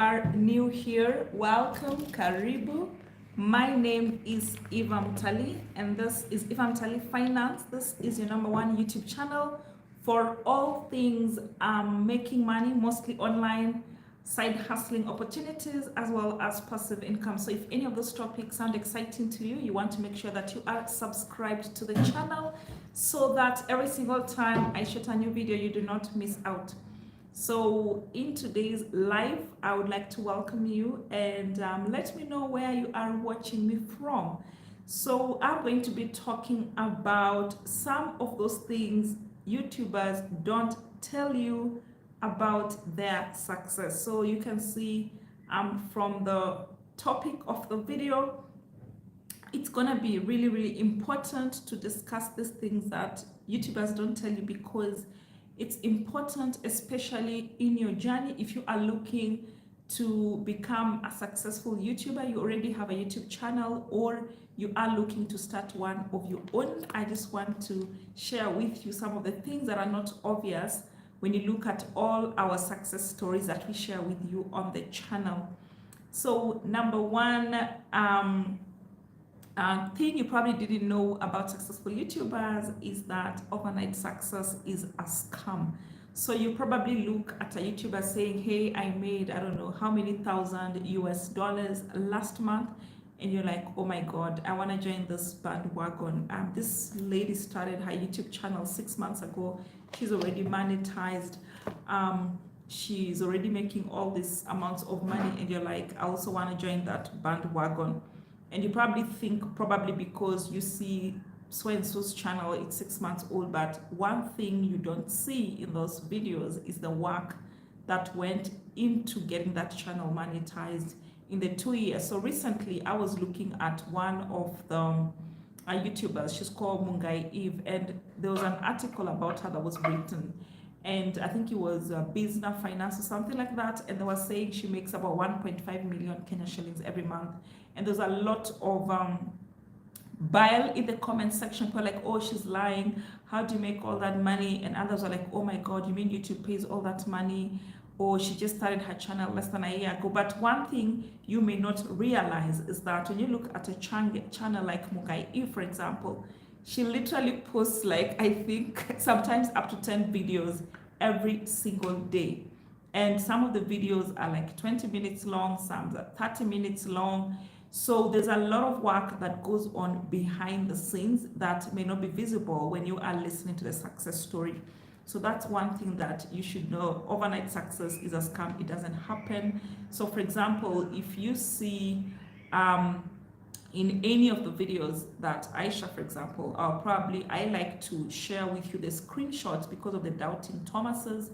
Are new here, welcome, karibu. My name is Eva Mutali, and this is Eva Mutali Finance. This is your number one YouTube channel for all things making money, mostly online, side hustling opportunities, as well as passive income. So if any of those topics sound exciting to you, you want to make sure that you are subscribed to the channel so that every single time I shoot a new video, you do not miss out. So in today's live, I would like to welcome you and let me know where you are watching me from. So I'm going to be talking about some of those things YouTubers don't tell you about their success. So you can see from the topic of the video, it's gonna be really important to discuss these things that YouTubers don't tell you, because it's important, especially in your journey. If you are looking to become a successful YouTuber, you already have a YouTube channel, or you are looking to start one of your own, I just want to share with you some of the things that are not obvious when you look at all our success stories that we share with you on the channel. So number one, thing you probably didn't know about successful YouTubers is that overnight success is a scam. So you probably look at a YouTuber saying, hey, I made, I don't know how many thousand US dollars last month. And you're like, oh my God, I want to join this bandwagon. This lady started her YouTube channel 6 months ago. She's already monetized. She's already making all these amounts of money. And you're like, I also want to join that bandwagon. And you probably think, probably because you see so and so's channel, it's 6 months old, but one thing you don't see in those videos is the work that went into getting that channel monetized in the 2 years. So recently I was looking at one of the YouTubers. She's called Mugai Eve, and there was an article about her that was written, and I think it was business finance or something like that, and they were saying she makes about 1.5 million Kenya shillings every month. And there's a lot of bile in the comment section. People are like, oh, she's lying, how do you make all that money? And others are like, oh my God, you mean YouTube pays all that money? Or she just started her channel less than a year ago. But one thing you may not realize is that when you look at a channel like Mugai Eve, for example, she literally posts, like, I think sometimes up to 10 videos every single day. And some of the videos are like 20 minutes long, some are 30 minutes long. So there's a lot of work that goes on behind the scenes that may not be visible when you are listening to the success story. So that's one thing that you should know. Overnight success is a scam. It doesn't happen. So for example, if you see in any of the videos that I share, for example, I like to share with you the screenshots because of the doubting Thomases.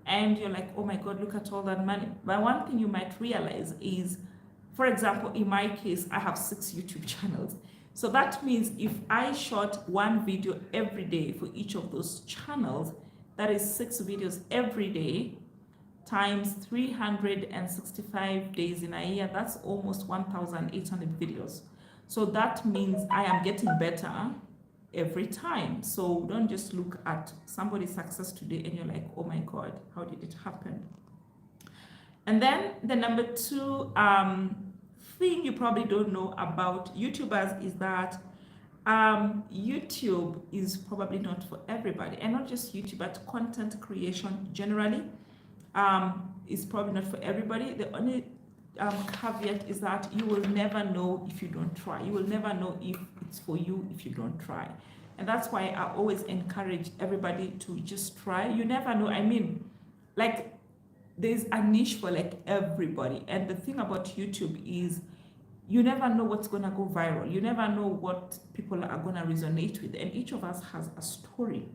And you're like, oh my God, look at all that money. But one thing you might realize is, for example, in my case, I have 6 YouTube channels. So that means if I shot one video every day for each of those channels, that is 6 videos every day times 365 days in a year. That's almost 1,800 videos. So that means I am getting better every time. So don't just look at somebody's success today and you're like, oh my God, how did it happen? And then the number 2 thing you probably don't know about YouTubers is that YouTube is probably not for everybody, and not just YouTube, but content creation generally is probably not for everybody. The only caveat is that you will never know if you don't try. You will never know if it's for you if you don't try. And that's why I always encourage everybody to just try. You never know. I mean, like, there's a niche for like everybody. And the thing about YouTube is you never know what's gonna go viral. You never know what people are gonna resonate with. And each of us has a story.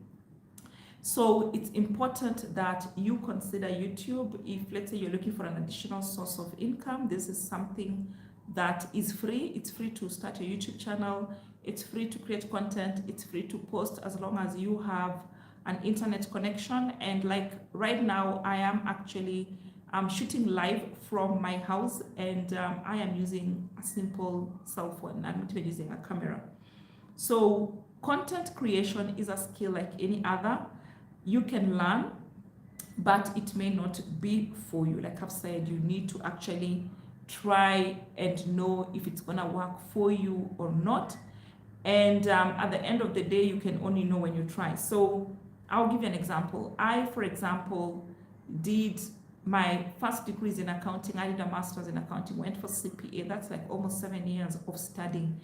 So it's important that you consider YouTube. If, let's say, you're looking for an additional source of income, this is something that is free. It's free to start your YouTube channel. It's free to create content. It's free to post as long as you have an internet connection. And like right now, I am actually shooting live from my house, and I am using a simple cell phone. I'm not even using a camera. So content creation is a skill like any other. You can learn. but it may not be for you. Like I've said, you need to actually try and know if it's gonna work for you or not. And at the end of the day, you can only know when you try. So I'll give you an example. I, for example, did my first degrees in accounting. I did a master's in accounting, went for CPA. That's like almost 7 years of studying.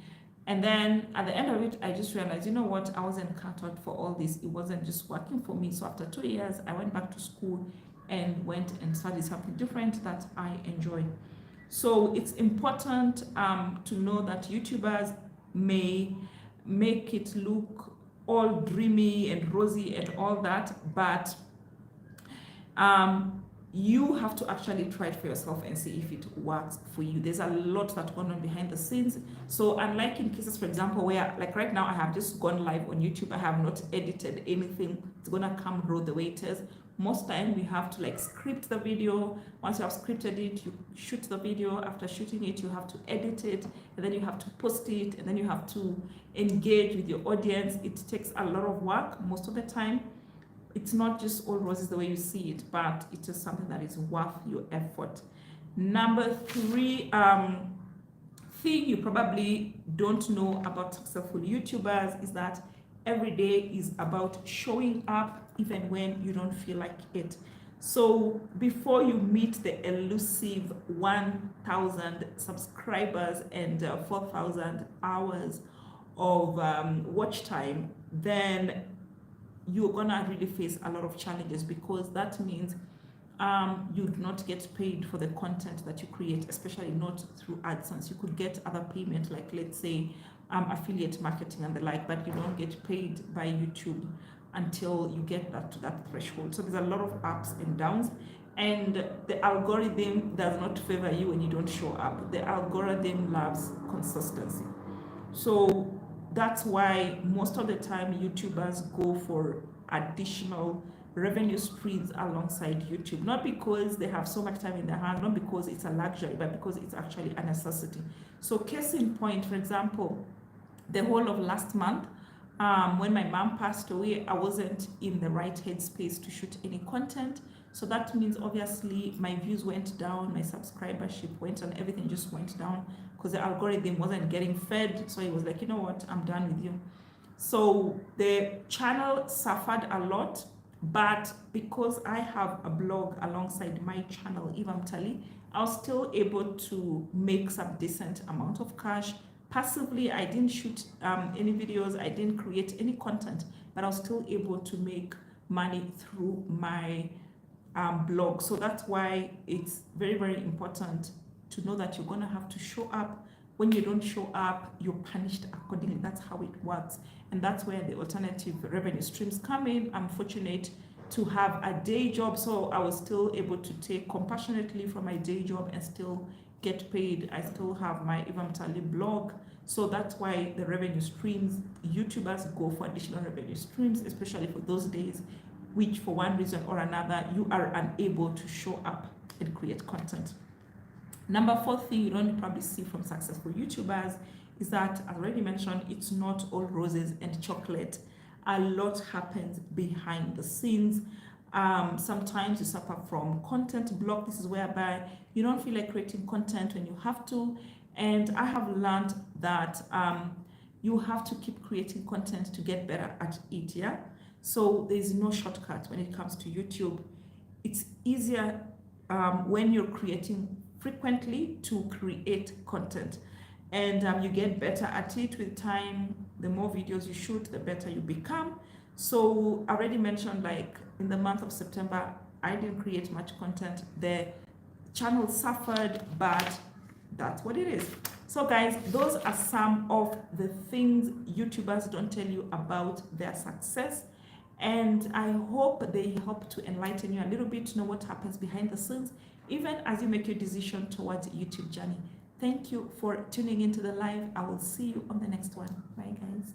And then at the end of it, I just realized, you know what, I wasn't cut out for all this. It wasn't just working for me. So after 2 years, I went back to school and went and studied something different that I enjoy. So it's important to know that YouTubers may make it look all dreamy and rosy and all that, but you have to actually try it for yourself and see if it works for you. There's a lot that's going on behind the scenes. So unlike in cases, for example, where like right now I have just gone live on YouTube, I have not edited anything, it's gonna come raw the way it is. Most time we have to like script the video. Once you have scripted it, you shoot the video. After shooting it, you have to edit it, and then you have to post it, and then you have to engage with your audience. It takes a lot of work most of the time. It's not just all roses the way you see it, but it is something that is worth your effort. Number 3 thing you probably don't know about successful YouTubers is that every day is about showing up even when you don't feel like it. So before you meet the elusive 1,000 subscribers and 4,000 hours of watch time, then you're gonna really face a lot of challenges, because that means you do not get paid for the content that you create, especially not through AdSense. You could get other payment, like let's say affiliate marketing and the like, but you don't get paid by YouTube until you get that to that threshold. So there's a lot of ups and downs, and the algorithm does not favor you when you don't show up. The algorithm loves consistency. So that's why most of the time YouTubers go for additional revenue streams alongside YouTube, not because they have so much time in their hand, not because it's a luxury, but because it's actually a necessity. So case in point, for example, the whole of last month, when my mom passed away, I wasn't in the right headspace to shoot any content. So that means obviously my views went down, my subscribership went, and everything just went down because the algorithm wasn't getting fed. So it was like, you know what, I'm done with you. So the channel suffered a lot, but because I have a blog alongside my channel, Eve Mtali, I was still able to make some decent amount of cash. Passively, I didn't shoot any videos, I didn't create any content, but I was still able to make money through my blog. So that's why it's very, very important to know that you're gonna have to show up. When you don't show up, you're punished accordingly. That's how it works. And that's where the alternative revenue streams come in. I'm fortunate to have a day job, so I was still able to take compassionately from my day job and still get paid. I still have my Eve Mtali blog. So that's why the revenue streams, YouTubers go for additional revenue streams, especially for those days which for one reason or another you are unable to show up and create content. Number 4 thing you don't probably see from successful YouTubers is that, as already mentioned, it's not all roses and chocolate. A lot happens behind the scenes. Sometimes you suffer from content block. This is whereby you don't feel like creating content when you have to. And I have learned that you have to keep creating content to get better at it, yeah? So there's no shortcut when it comes to YouTube. It's easier when you're creating frequently to create content, and you get better at it with time. The more videos you shoot, the better you become. So I already mentioned, like in the month of September, I didn't create much content. The channel suffered, but that's what it is. So guys, those are some of the things YouTubers don't tell you about their success. And I hope they help to enlighten you a little bit to know what happens behind the scenes, even as you make your decision towards YouTube journey. Thank you for tuning into the live. I will see you on the next one. Bye guys.